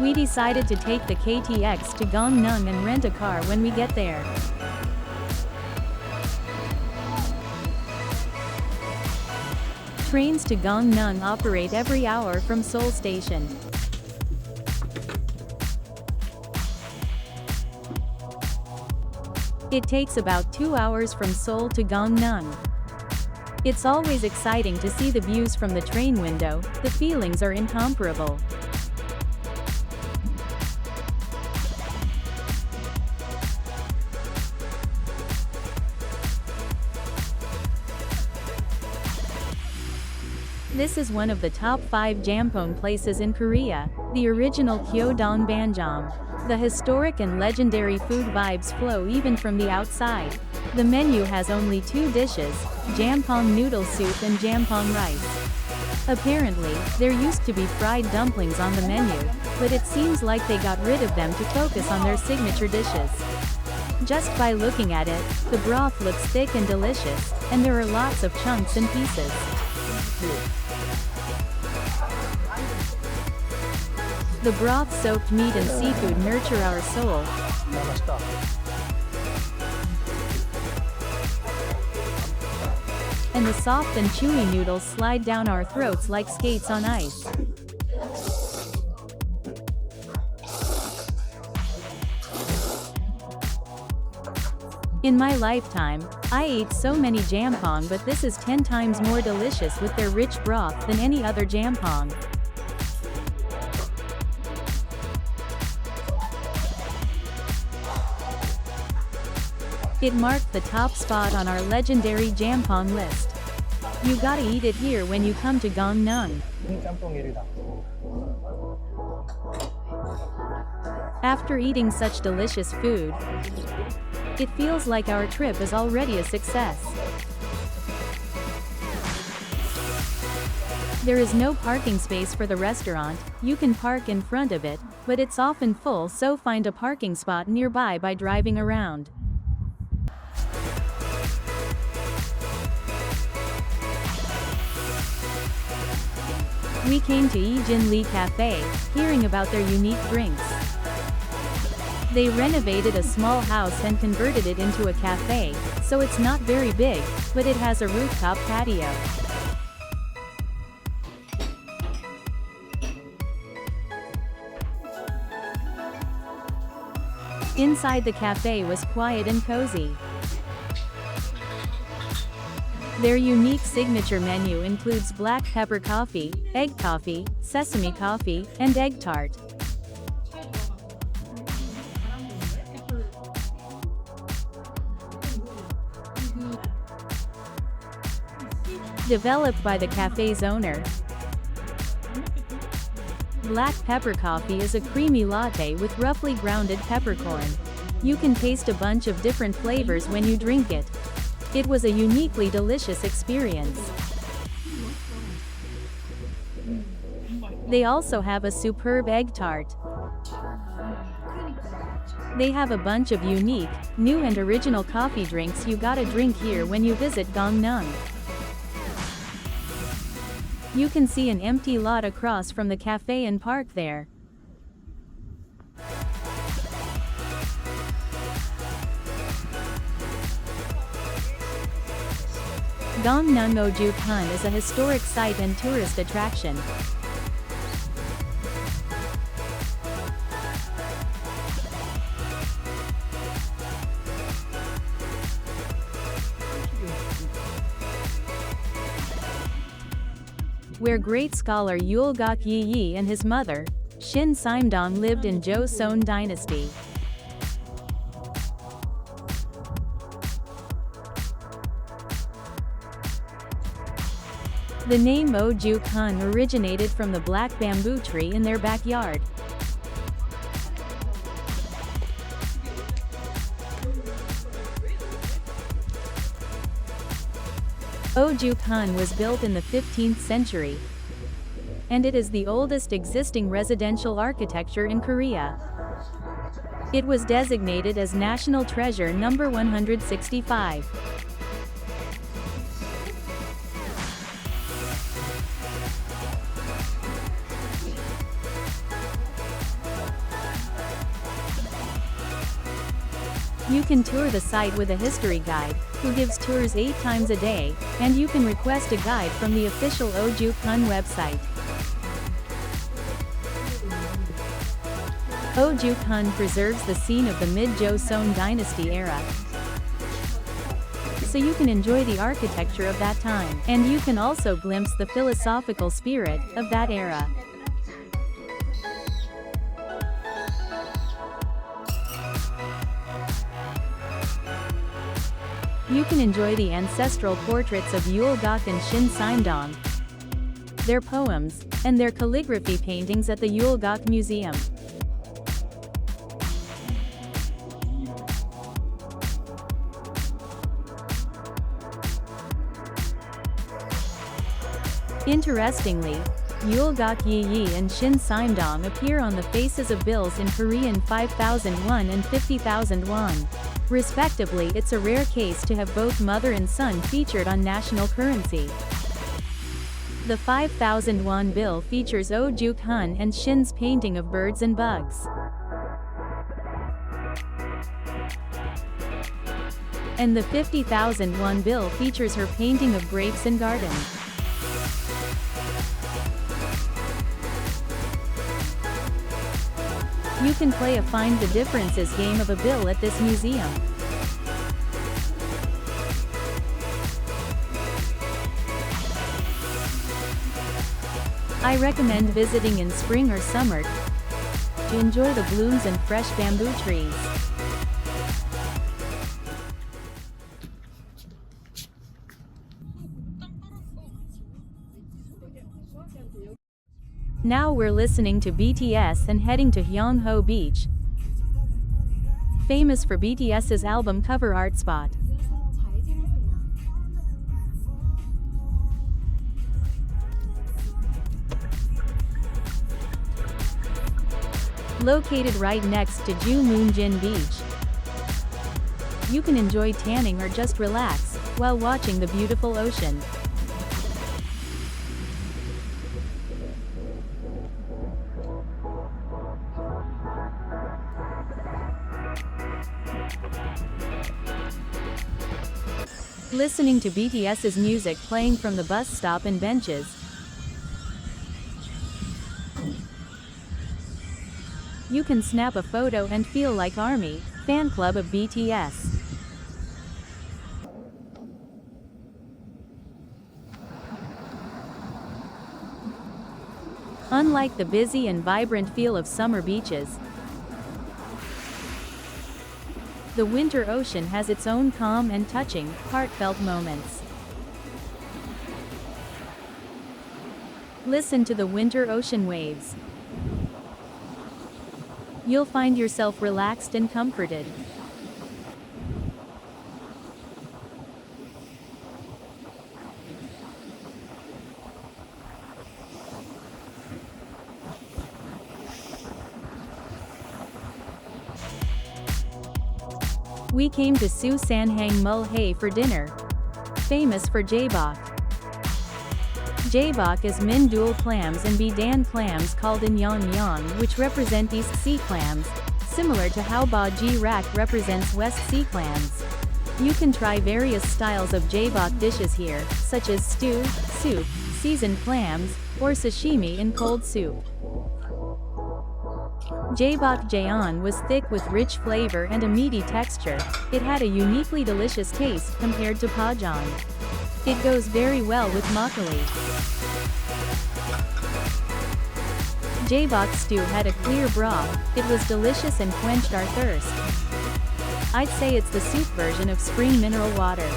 We decided to take the KTX to Gangneung and rent a car when we get there. Trains to Gangneung operate every hour from Seoul Station. It takes about 2 hours from Seoul to Gangneung. It's always exciting to see the views from the train window, the feelings are incomparable. This is one of the top 5 jampong places in Korea, the original Gyodong Banjeom. The historic and legendary food vibes flow even from the outside. The menu has only 2 dishes, jampong noodle soup and jampong rice. Apparently, there used to be fried dumplings on the menu, but it seems like they got rid of them to focus on their signature dishes. Just by looking at it, the broth looks thick and delicious, and there are lots of chunks and pieces. The broth-soaked meat and seafood nurture our soul. And the soft and chewy noodles slide down our throats like skates on ice. In my lifetime, I ate so many jampong, but this is 10 times more delicious with their rich broth than any other jampong. It marked the top spot on our legendary jampong list. You gotta eat it here when you come to Gangneung. After eating such delicious food, it feels like our trip is already a success. There is no parking space for the restaurant, you can park in front of it, but it's often full, so find a parking spot nearby by driving around. We came to Eejinri Cafe, hearing about their unique drinks. They renovated a small house and converted it into a cafe, so it's not very big, but it has a rooftop patio. Inside the cafe was quiet and cozy. Their unique signature menu includes black pepper coffee, egg coffee, sesame coffee, and egg tart. Developed by the cafe's owner, black pepper coffee is a creamy latte with roughly grounded peppercorn. You can taste a bunch of different flavors when you drink it. It was a uniquely delicious experience. They also have a superb egg tart. They have a bunch of unique, new and original coffee drinks you gotta drink here when you visit Gangneung. You can see an empty lot across from the cafe and park there. Gangneung Ojukheon is a historic site and tourist attraction. Where great scholar Yulgok Yi and his mother, Shin Simdong, lived in Joseon Dynasty. The name Ojukheon originated from the black bamboo tree in their backyard. Ojukheon was built in the 15th century, and it is the oldest existing residential architecture in Korea. It was designated as National Treasure number 165. You can tour the site with a history guide, who gives tours 8 times a day, and you can request a guide from the official Ojukheon website. Ojukheon preserves the scene of the mid-Joseon dynasty era, so you can enjoy the architecture of that time, and you can also glimpse the philosophical spirit of that era. You can enjoy the ancestral portraits of Yulgok and Shin Simdong, their poems, and their calligraphy paintings at the Yulgok Museum. Interestingly, Yulgok Yi and Shin Simdong appear on the faces of bills in Korean 5,000 won and 50,000 won. Respectively. It's a rare case to have both mother and son featured on national currency. The 5,000 won bill features Ojukheon and Shin's painting of birds and bugs. And the 50,000 won bill features her painting of grapes and gardens. You can play a Find the Differences game of a bill at this museum. I recommend visiting in spring or summer to enjoy the blooms and fresh bamboo trees. Now we're listening to BTS and heading to Hyangho Beach, famous for BTS's album cover art spot. Located right next to Jumunjin Beach, you can enjoy tanning or just relax while watching the beautiful ocean. Listening to BTS's music playing from the bus stop and benches. You can snap a photo and feel like ARMY, fan club of BTS. Unlike the busy and vibrant feel of summer beaches, the winter ocean has its own calm and touching, heartfelt moments. Listen to the winter ocean waves. You'll find yourself relaxed and comforted. We came to Susanhang Mulhoe for dinner, famous for jaebok. Jaebok is Mindul clams and Bidan clams called in Yangyang, which represent East Sea clams, similar to how Baji Rak represents West Sea clams. You can try various styles of jaebok dishes here, such as stew, soup, seasoned clams, or sashimi in cold soup. Jaebok Jaeon was thick with rich flavor and a meaty texture. It had a uniquely delicious taste compared to Pajang. It goes very well with makgeolli. Jaebok stew had a clear broth. It was delicious and quenched our thirst. I'd say it's the soup version of spring mineral water.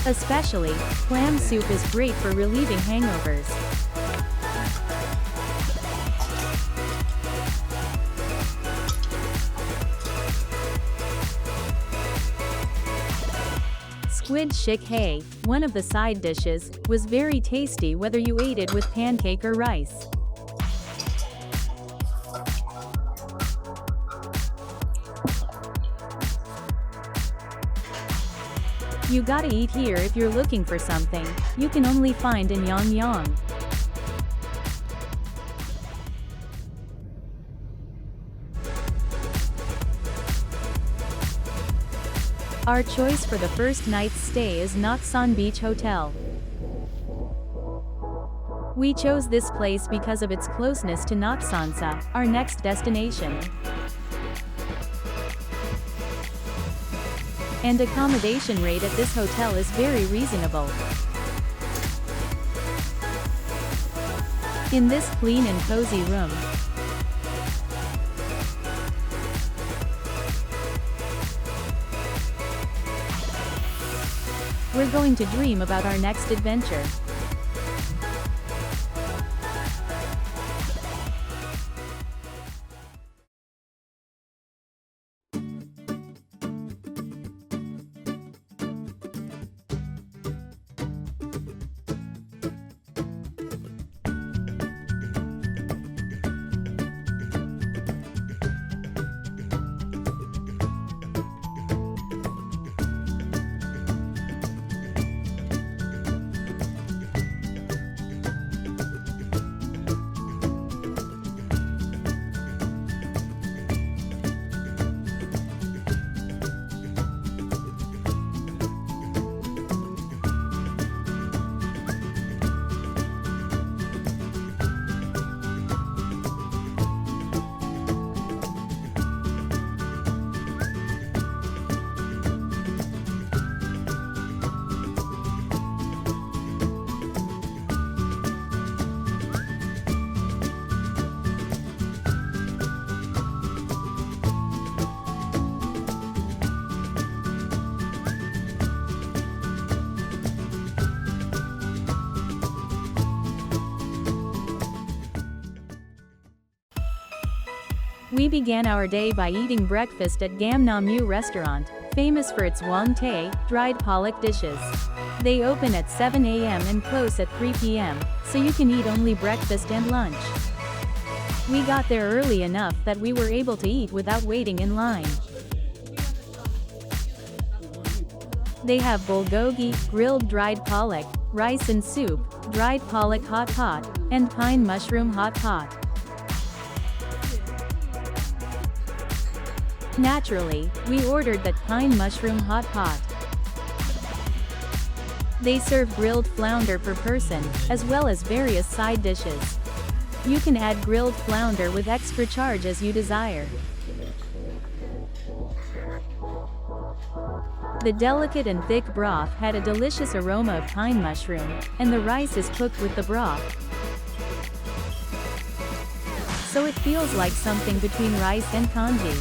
Especially, clam soup is great for relieving hangovers. Squid shik-hae, one of the side dishes, was very tasty whether you ate it with pancake or rice. You gotta eat here if you're looking for something you can only find in Yangyang. Our choice for the first night's stay is Naksan Beach Hotel. We chose this place because of its closeness to Naksansa, our next destination. And accommodation rate at this hotel is very reasonable. In this clean and cozy room, we're going to dream about our next adventure. We began our day by eating breakfast at Gamnamu Restaurant, famous for its wong tae, dried pollock dishes. They open at 7 a.m. and close at 3 p.m., so you can eat only breakfast and lunch. We got there early enough that we were able to eat without waiting in line. They have bulgogi, grilled dried pollock, rice and soup, dried pollock hot pot, and pine mushroom hot pot. Naturally, we ordered that pine mushroom hot pot. They serve grilled flounder per person, as well as various side dishes. You can add grilled flounder with extra charge as you desire. The delicate and thick broth had a delicious aroma of pine mushroom, and the rice is cooked with the broth. So it feels like something between rice and congee.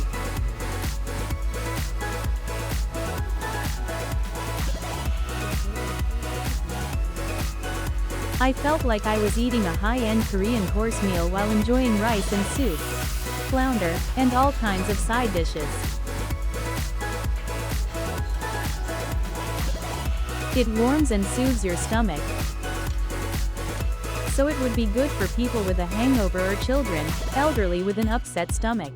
I felt like I was eating a high-end Korean course meal while enjoying rice and soup, flounder, and all kinds of side dishes. It warms and soothes your stomach, so it would be good for people with a hangover or children, elderly with an upset stomach.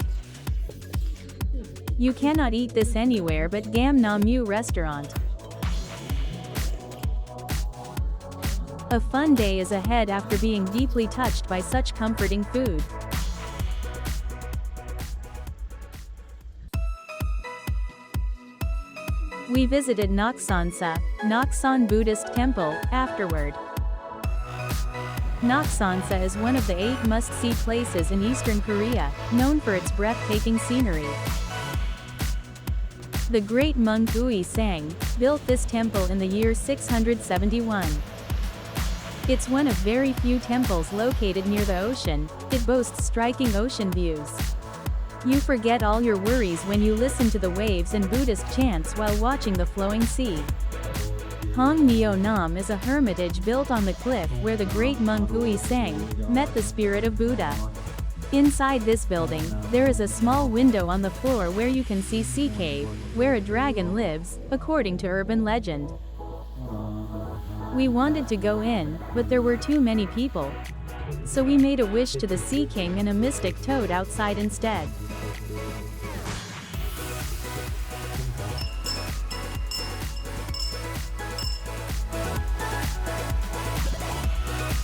You cannot eat this anywhere but Gamnamu Restaurant. A fun day is ahead after being deeply touched by such comforting food. We visited Naksan Buddhist Temple, afterward. Naksansa is one of the 8 must-see places in eastern Korea, known for its breathtaking scenery. The great monk Uisang built this temple in the year 671. It's one of very few temples located near the ocean. It boasts striking ocean views. You forget all your worries when you listen to the waves and Buddhist chants while watching the flowing sea. Hong Myo Nam is a hermitage built on the cliff where the great monk Uisang met the spirit of Buddha. Inside this building, there is a small window on the floor where you can see Sea Cave, where a dragon lives, according to urban legend. We wanted to go in, but there were too many people. So we made a wish to the Sea King and a mystic toad outside instead.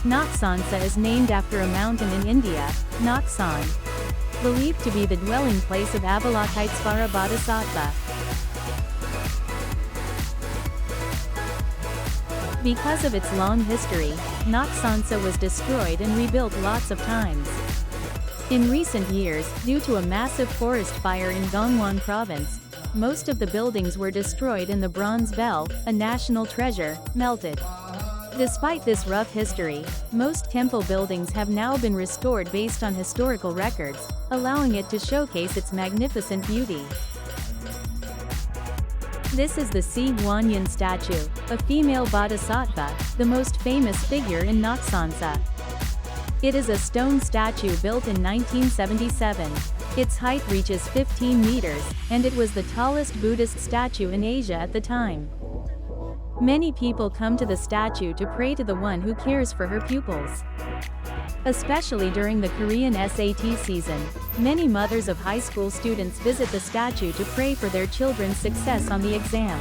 Naksansa is named after a mountain in India, Naksan, believed to be the dwelling place of Avalokitesvara Bodhisattva. Because of its long history, Naksansa was destroyed and rebuilt lots of times. In recent years, due to a massive forest fire in Gangwon province, most of the buildings were destroyed and the bronze bell, a national treasure, melted. Despite this rough history, most temple buildings have now been restored based on historical records, allowing it to showcase its magnificent beauty. This is the Si Guanyin statue, a female bodhisattva, the most famous figure in Naksansa. It is a stone statue built in 1977. Its height reaches 15 meters, and it was the tallest Buddhist statue in Asia at the time. Many people come to the statue to pray to the one who cares for her pupils. Especially during the Korean SAT season, many mothers of high school students visit the statue to pray for their children's success on the exam.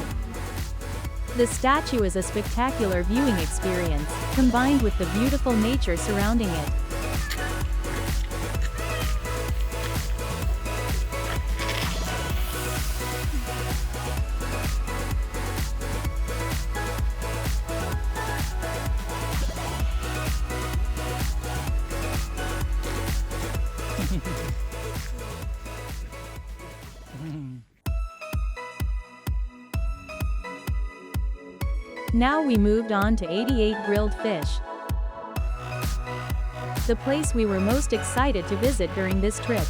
The statue is a spectacular viewing experience, combined with the beautiful nature surrounding it. Now we moved on to 88 Grilled Fish, the place we were most excited to visit during this trip.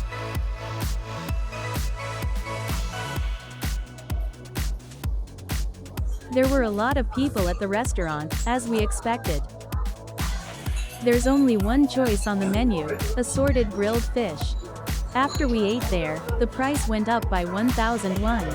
There were a lot of people at the restaurant, as we expected. There's only one choice on the menu, assorted grilled fish. After we ate there, the price went up by 1,001.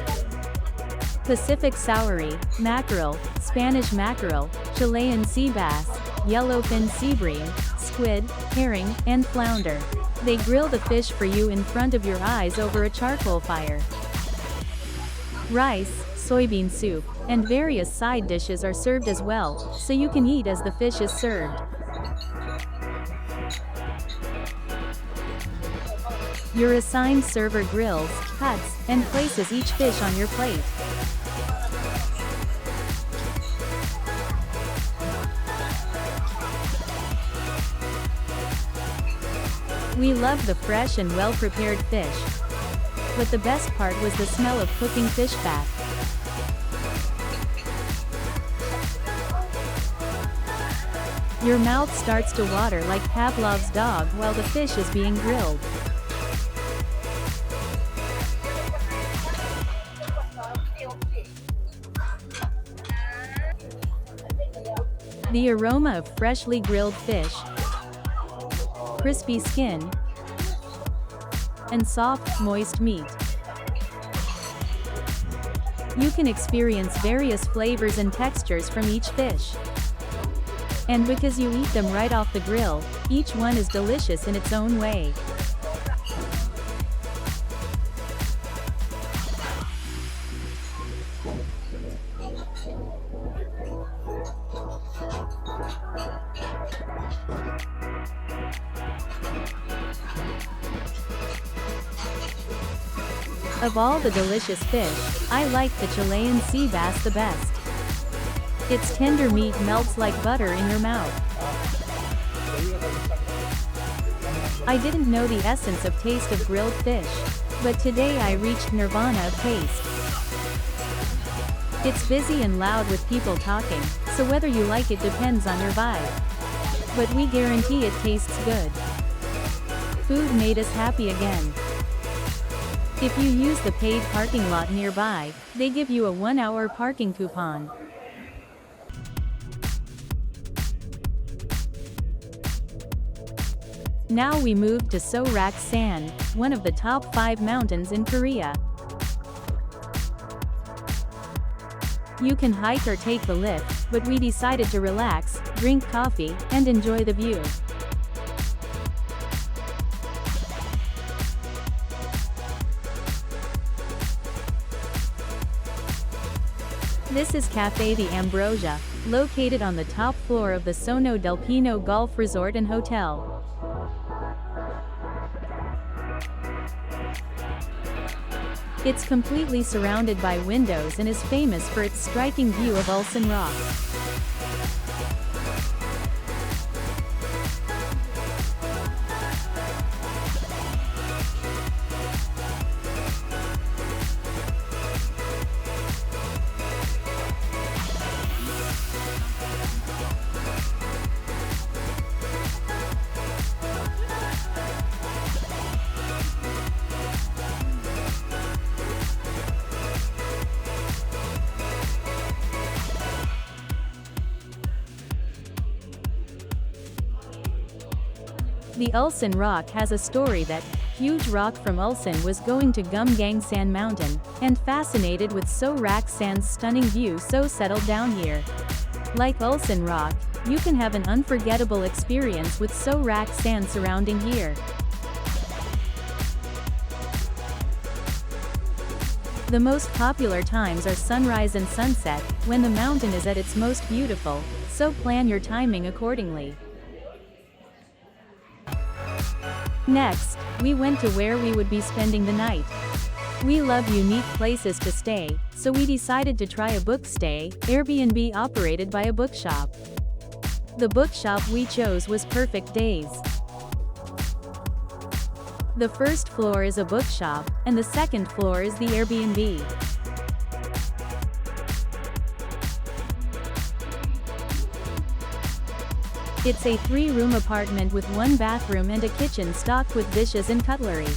Pacific Sowery, mackerel, Spanish mackerel, Chilean sea bass, yellowfin sea bream, squid, herring, and flounder. They grill the fish for you in front of your eyes over a charcoal fire. Rice, soybean soup, and various side dishes are served as well, so you can eat as the fish is served. Your assigned server grills, cuts, and places each fish on your plate. We loved the fresh and well-prepared fish. But the best part was the smell of cooking fish fat. Your mouth starts to water like Pavlov's dog while the fish is being grilled. The aroma of freshly grilled fish, crispy skin, and soft, moist meat. You can experience various flavors and textures from each fish. And because you eat them right off the grill, each one is delicious in its own way. Of all the delicious fish, I like the Chilean sea bass the best. Its tender meat melts like butter in your mouth. I didn't know the essence of taste of grilled fish, but today I reached nirvana of taste. It's busy and loud with people talking, so whether you like it depends on your vibe. But we guarantee it tastes good. Food made us happy again. If you use the paid parking lot nearby, they give you a 1-hour parking coupon. Now we move to Seoul-Gangneung, one of the top 5 mountains in Korea. You can hike or take the lift, but we decided to relax, drink coffee, and enjoy the view. This is Cafe the Ambrosia, located on the top floor of the Sono del Pino Golf Resort and Hotel. It's completely surrounded by windows and is famous for its striking view of Ulsan Rock. The Ulsan Rock has a story that huge rock from Ulsan was going to Gumgangsan Mountain, and fascinated with Sorak Sand's stunning view so settled down here. Like Ulsan Rock, you can have an unforgettable experience with Sorak Sand surrounding here. The most popular times are sunrise and sunset, when the mountain is at its most beautiful, so plan your timing accordingly. Next, we went to where we would be spending the night. We love unique places to stay, so we decided to try a Bookstay, Airbnb operated by a bookshop. The bookshop we chose was Perfect Days. The first floor is a bookshop, and the second floor is the Airbnb. It's a 3-room apartment with 1 bathroom and a kitchen stocked with dishes and cutlery.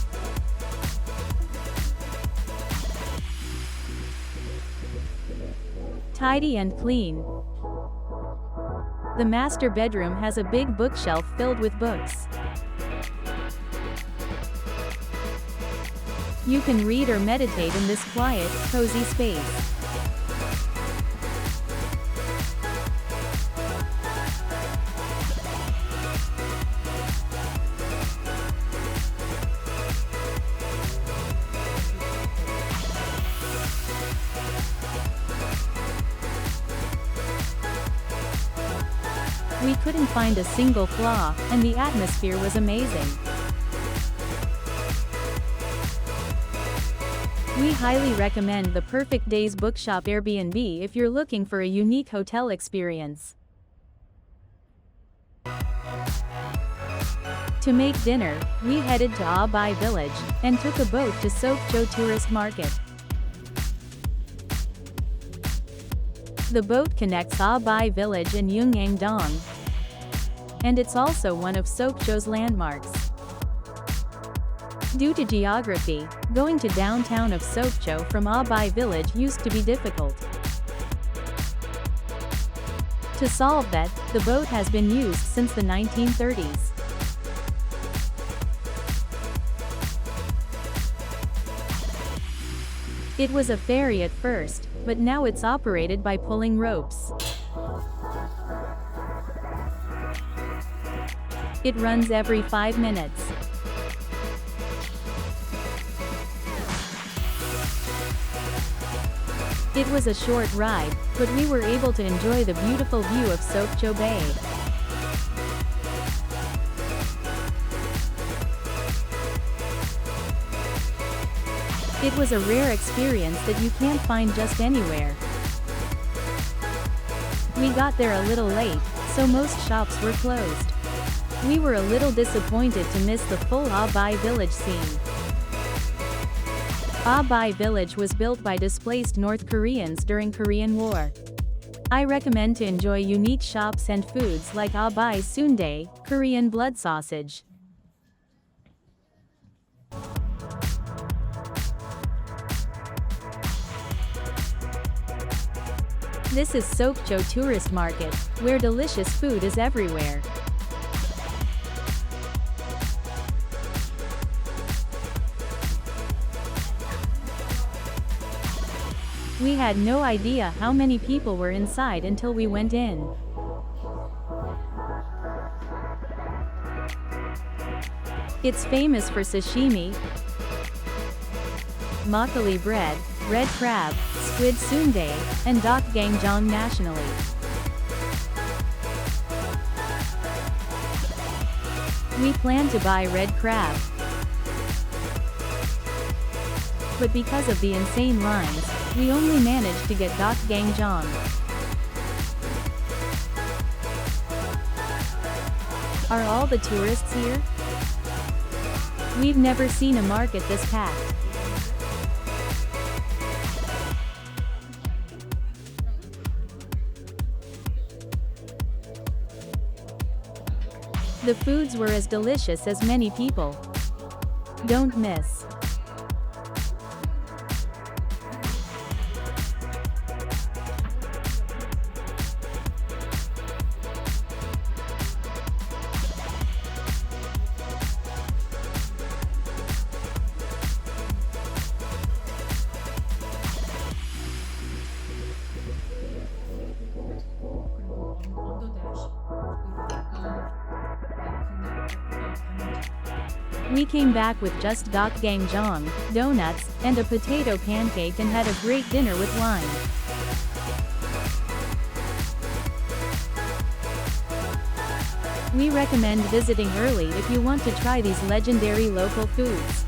Tidy and clean. The master bedroom has a big bookshelf filled with books. You can read or meditate in this quiet, cozy space. We couldn't find a single flaw, and the atmosphere was amazing. We highly recommend the Perfect Days Bookshop Airbnb if you're looking for a unique hotel experience. To make dinner, we headed to Abai village, and took a boat to Sokcho Tourist Market. The boat connects Abai village and Yeongnam, and it's also one of Sokcho's landmarks. Due to geography, going to downtown of Sokcho from Abai village used to be difficult. To solve that, the boat has been used since the 1930s. It was a ferry at first, but now it's operated by pulling ropes. It runs every 5 minutes. It was a short ride, but we were able to enjoy the beautiful view of Sokcho Bay. It was a rare experience that you can't find just anywhere. We got there a little late, so most shops were closed. We were a little disappointed to miss the full Abai village scene. Abai village was built by displaced North Koreans during Korean War. I recommend to enjoy unique shops and foods like Abai sundae, Korean blood sausage. This is Sokcho Tourist Market, where delicious food is everywhere. We had no idea how many people were inside until we went in. It's famous for sashimi, makgeolli bread, red crab, squid sundae, and dokgangjang nationally. We planned to buy red crab, but because of the insane lines, we only managed to get dokgangjang. Are all the tourists here? We've never seen a market this packed. The foods were as delicious as many people. Don't miss. We came back with just gangjeom, donuts, and a potato pancake and had a great dinner with wine. We recommend visiting early if you want to try these legendary local foods.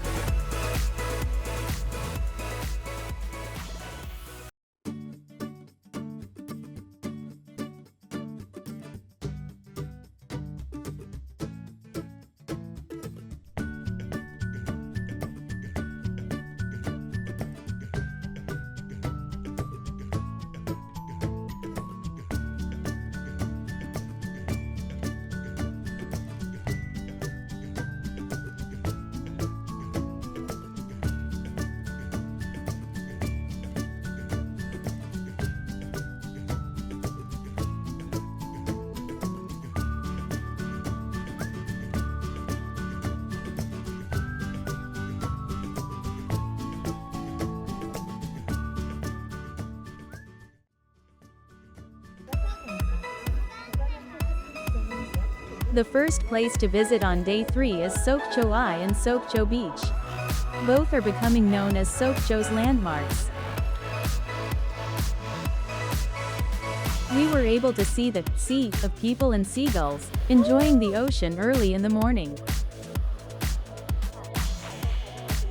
The first place to visit on day 3 is Sokcho Eye and Sokcho Beach. Both are becoming known as Sokcho's landmarks. We were able to see the sea of people and seagulls, enjoying the ocean early in the morning.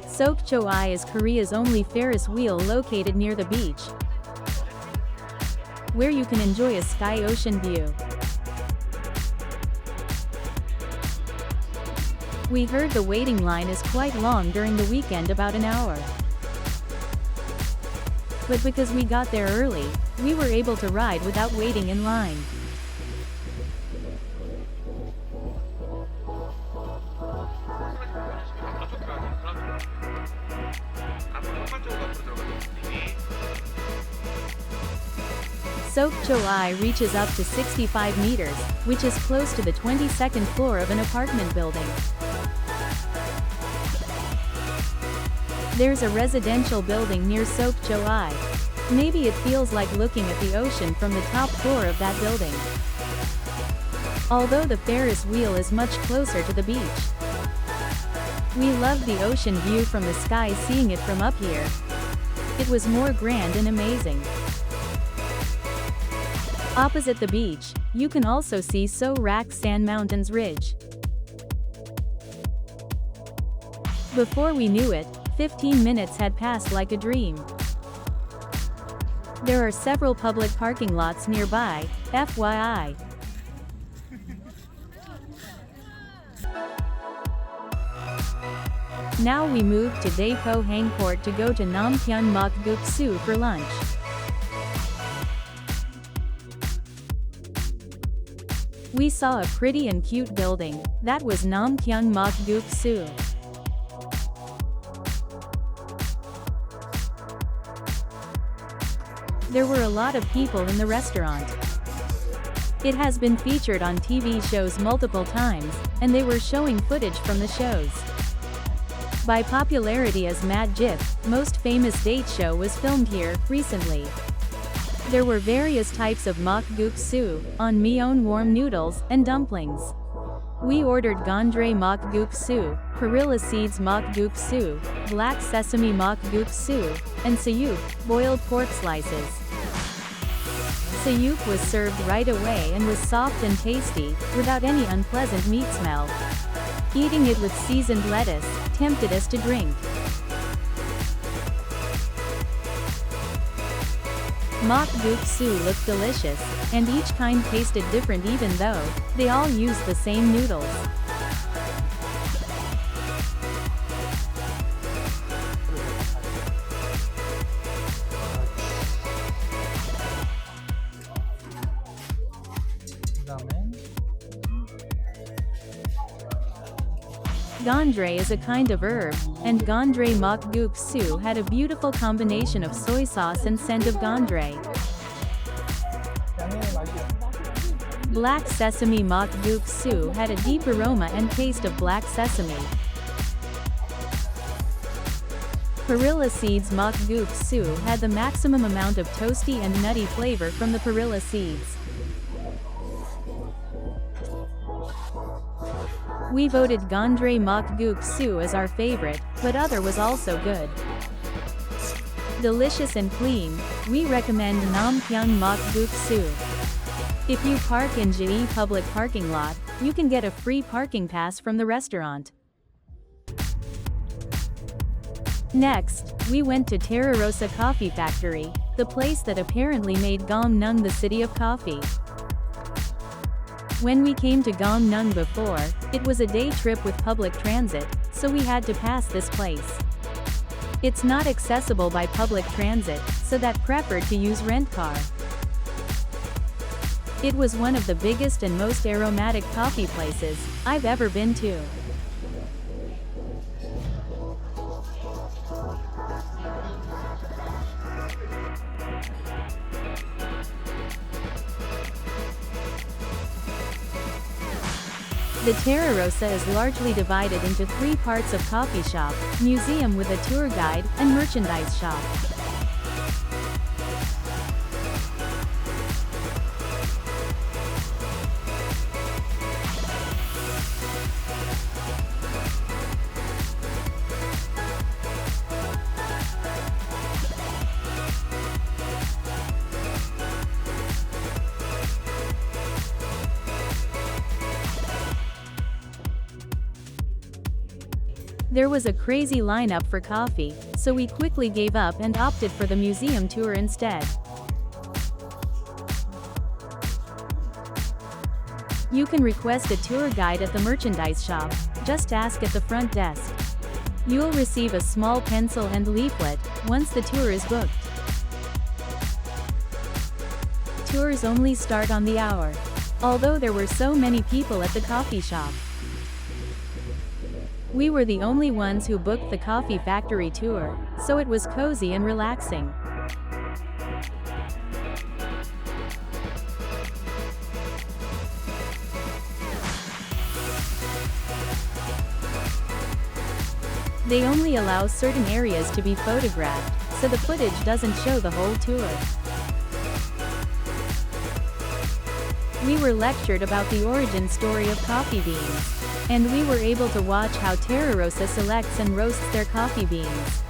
Sokcho Eye is Korea's only Ferris wheel located near the beach, where you can enjoy a sky-ocean view. We heard the waiting line is quite long during the weekend, about an hour. But because we got there early, we were able to ride without waiting in line. Sokcho Eye reaches up to 65 meters, which is close to the 22nd floor of an apartment building. There's a residential building near Sokcho Eye. Maybe it feels like looking at the ocean from the top floor of that building. Although the Ferris wheel is much closer to the beach. We loved the ocean view from the sky. Seeing it from up here, it was more grand and amazing. Opposite the beach, you can also see Soraksan Mountains Ridge. Before we knew it, 15 minutes had passed like a dream. There are several public parking lots nearby, FYI. Now we move to Daepo Hangport to go to Namgyeong Makguksu for lunch. We saw a pretty and cute building. That was Namgyeong Makguksu. There were a lot of people in the restaurant. It has been featured on TV shows multiple times, and they were showing footage from the shows. By popularity as Mad Jip, most famous date show was filmed here, recently. There were various types of makguksu, on myeon warm noodles, and dumplings. We ordered gandre makguksu, perilla seeds makguksu, black sesame makguksu, and sayuk, boiled pork slices. Sayuk was served right away and was soft and tasty, without any unpleasant meat smell. Eating it with seasoned lettuce tempted us to drink. Makguksu looked delicious, and each kind tasted different even though they all used the same noodles. Gandre is a kind of herb, and gandre makguksu had a beautiful combination of soy sauce and scent of gandre. Black sesame makguksu had a deep aroma and taste of black sesame. Perilla seeds makguksu had the maximum amount of toasty and nutty flavor from the perilla seeds. We voted Gyeongpo Makguksu as our favorite, but other was also good. Delicious and clean, we recommend Namgyeong Makguksu. If you park in Ji public parking lot, you can get a free parking pass from the restaurant. Next, we went to Terarosa Coffee Factory, the place that apparently made Gangneung the city of coffee. When we came to Gangneung before, it was a day trip with public transit, so we had to pass this place. It's not accessible by public transit, so that preferred to use rent car. It was one of the biggest and most aromatic coffee places I've ever been to. The Terarosa is largely divided into 3 parts of coffee shop, museum with a tour guide, and merchandise shop. There was a crazy lineup for coffee, so we quickly gave up and opted for the museum tour instead. You can request a tour guide at the merchandise shop, just ask at the front desk. You'll receive a small pencil and leaflet once the tour is booked. Tours only start on the hour. Although there were so many people at the coffee shop, we were the only ones who booked the coffee factory tour, so it was cozy and relaxing. They only allow certain areas to be photographed, so the footage doesn't show the whole tour. We were lectured about the origin story of coffee beans. And we were able to watch how Terarosa selects and roasts their coffee beans.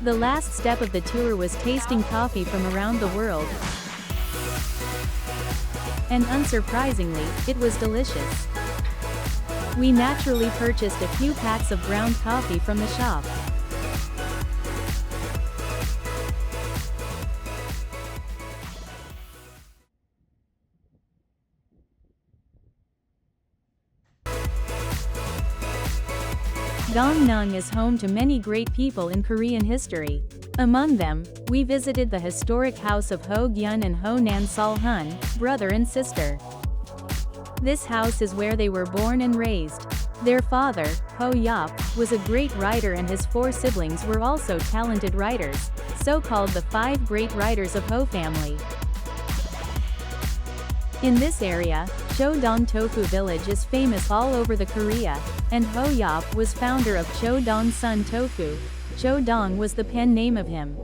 The last step of the tour was tasting coffee from around the world. And unsurprisingly, it was delicious. We naturally purchased a few packs of ground coffee from the shop. Gangneung is home to many great people in Korean history. Among them, we visited the historic house of Ho Gyun and Ho Nanseolheon, brother and sister. This house is where they were born and raised. Their father, Ho Yop, was a great writer and his 4 siblings were also talented writers, so called the 5 great writers of Ho family. In this area, Gyodong Tofu village is famous all over the Korea, and Ho Yop was founder of Gyodong Sun Tofu. Gyodong was the pen name of him.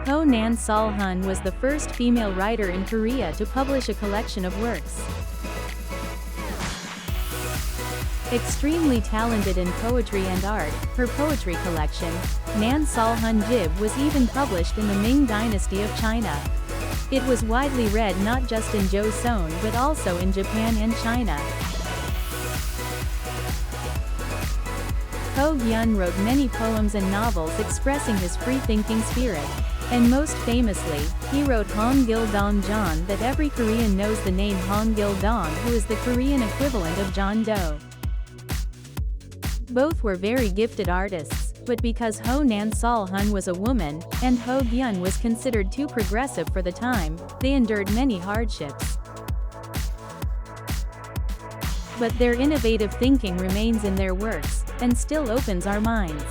Ho Nanseolheon was the first female writer in Korea to publish a collection of works. Extremely talented in poetry and art, her poetry collection, Nanseolheon Jib, was even published in the Ming Dynasty of China. It was widely read not just in Joseon but also in Japan and China. Ho Gyun wrote many poems and novels expressing his free-thinking spirit. And most famously, he wrote Hongil-dong that every Korean knows the name Hongil-dong, who is the Korean equivalent of John Doe. Both were very gifted artists, but because Ho Nanseolheon was a woman, and Ho Gyun was considered too progressive for the time, they endured many hardships. But their innovative thinking remains in their works, and still opens our minds.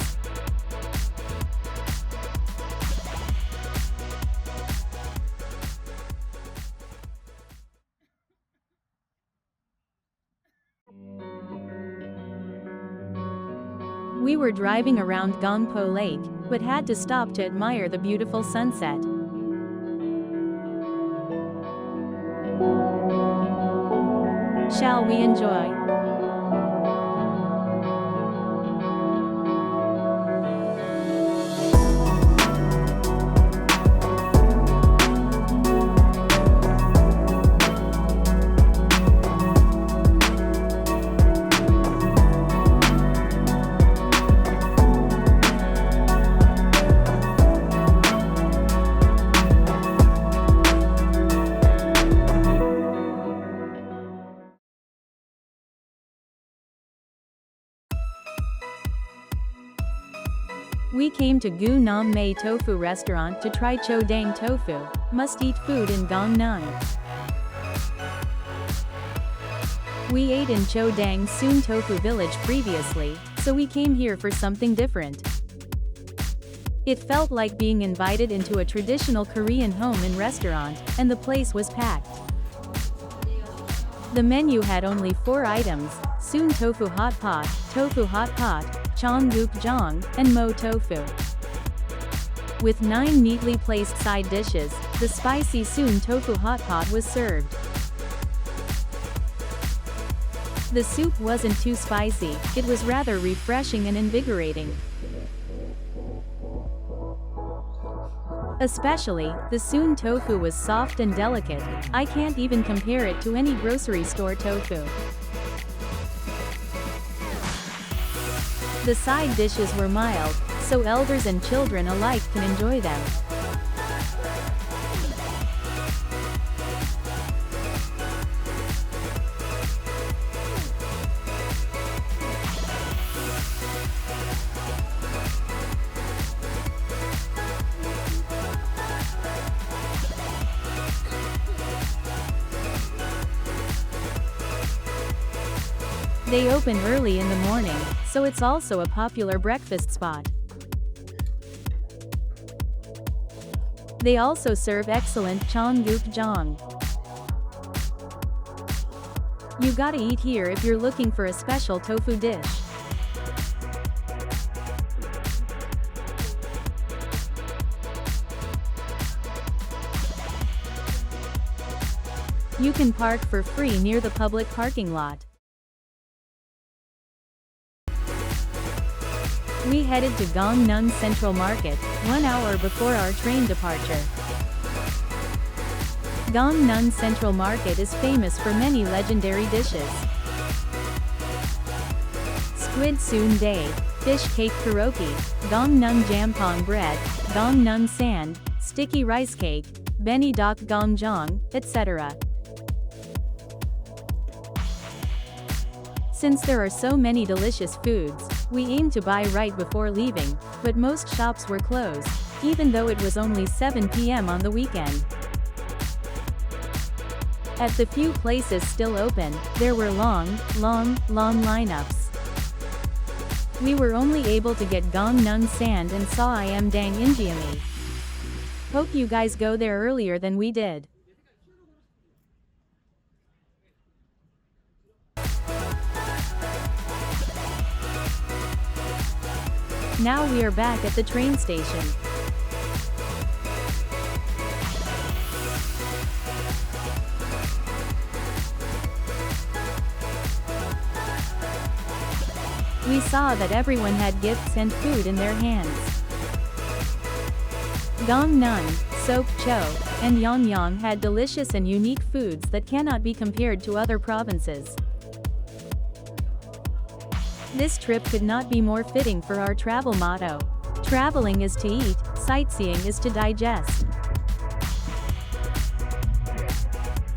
We were driving around Gyeongpo Lake, but had to stop to admire the beautiful sunset. Shall we enjoy? We came to Gunammae Tofu Restaurant to try Gyodong tofu, must-eat food in Gangneung. We ate in Gyodong Soon Tofu Village previously, so we came here for something different. It felt like being invited into a traditional Korean home and restaurant, and the place was packed. The menu had only 4 items: Soon Tofu Hot Pot, Tofu Hot Pot, Jang, and Mo Tofu. With 9 neatly placed side dishes, the spicy Soon Tofu Hot Pot was served. The soup wasn't too spicy, it was rather refreshing and invigorating. Especially, the Soon Tofu was soft and delicate. I can't even compare it to any grocery store tofu. The side dishes were mild, so elders and children alike can enjoy them. They open early in the morning, so it's also a popular breakfast spot. They also serve excellent Jang. You gotta eat here if you're looking for a special tofu dish. You can park for free near the public parking lot. We headed to Gangneung Central Market, 1 hour before our train departure. Gangneung Central Market is famous for many legendary dishes. Squid sundae, fish cake karaoke, Gangneung jampong bread, Gangneung sand, sticky rice cake, beni dok gangjang, etc. Since there are so many delicious foods, we aimed to buy right before leaving, but most shops were closed, even though it was only 7 p.m. on the weekend. At the few places still open, there were long lineups. We were only able to get Gangneung sand and Seoul-Gangneung Injiami. Hope you guys go there earlier than we did. Now we are back at the train station. We saw that everyone had gifts and food in their hands. Gangneung, Sokcho, and Yangyang had delicious and unique foods that cannot be compared to other provinces. This trip could not be more fitting for our travel motto. Traveling is to eat, sightseeing is to digest.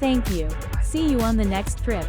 Thank you. See you on the next trip.